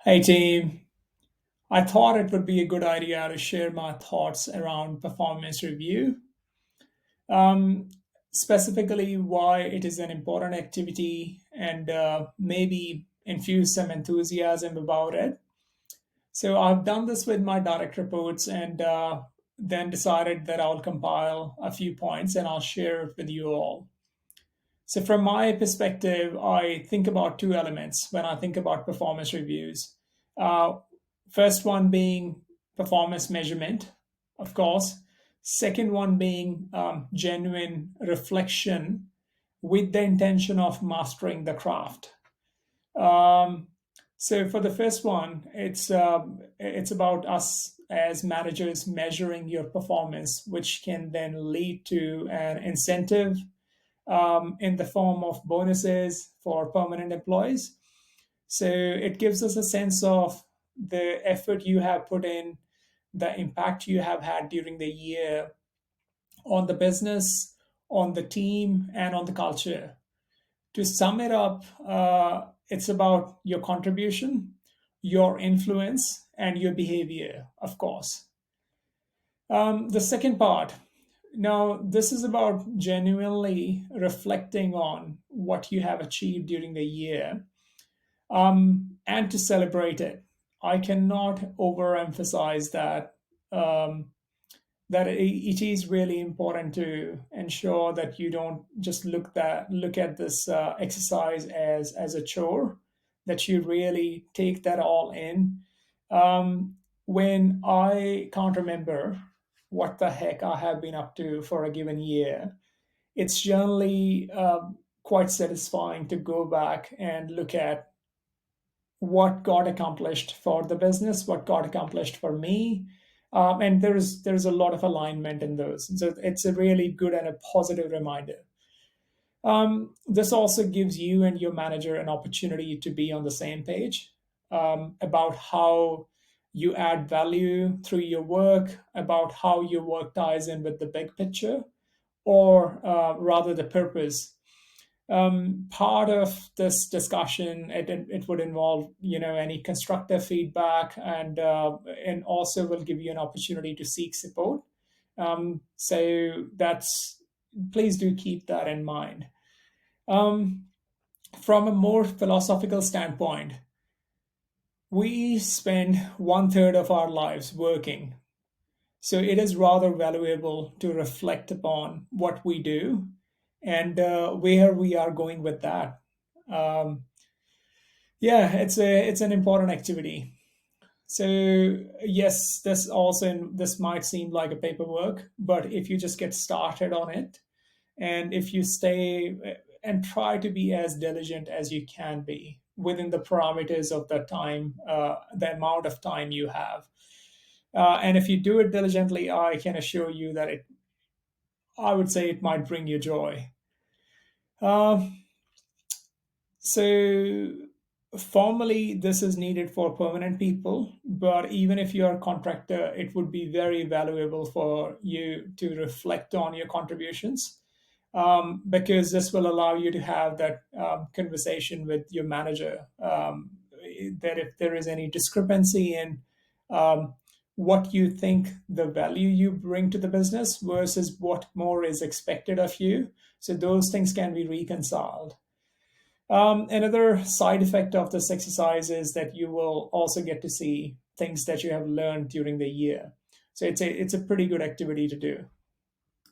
Hey team, I thought it would be a good idea to share my thoughts around performance review, um, specifically why it is an important activity and maybe infuse some enthusiasm about it. So I've done this with my direct reports and then decided that I'll compile a few points and I'll share it with you all. So, from my perspective, I think about two elements when I think about performance reviews. Uh, First one being performance measurement, of course. Second one being genuine reflection with the intention of mastering the craft. Um, so for the first one, it's about us as managers measuring your performance, which can then lead to an incentive in the form of bonuses for permanent employees. So it gives us a sense of the effort you have put in, the impact you have had during the year on the business, on the team, and on the culture. To sum it up, it's about your contribution, your influence, and your behavior, of course. The second part, now, this is about genuinely reflecting on what you have achieved during the year, and to celebrate it. I cannot overemphasize that it is really important to ensure that you don't just look at this exercise as a chore, that you really take that all in. When I can't remember what the heck I have been up to for a given year, it's generally quite satisfying to go back and look at what got accomplished for the business, what got accomplished for me, and there's a lot of alignment in those. So it's a really good and a positive reminder. This also gives you and your manager an opportunity to be on the same page about how you add value through your work, about how your work ties in with the big picture, or rather the purpose. Part of this discussion, it would involve any constructive feedback, and also will give you an opportunity to seek support. So that's please do keep that in mind. um, from a more philosophical standpoint, we spend one third of our lives working. So it is rather valuable to reflect upon what we do and where we are going with that. Um, yeah, it's an important activity. So yes, this might seem like a paperwork, but if you just get started on it, and if you stay and try to be as diligent as you can be within the parameters of the time, the amount of time you have, and if you do it diligently, I can assure you that I would say it might bring you joy. Um, so formally, this is needed for permanent people, but even if you're a contractor, it would be very valuable for you to reflect on your contributions, because this will allow you to have that conversation with your manager, that if there is any discrepancy in um, what you think the value you bring to the business versus what more is expected of you, so those things can be reconciled. Another side effect of this exercise is that you will also get to see things that you have learned during the year. So it's a pretty good activity to do.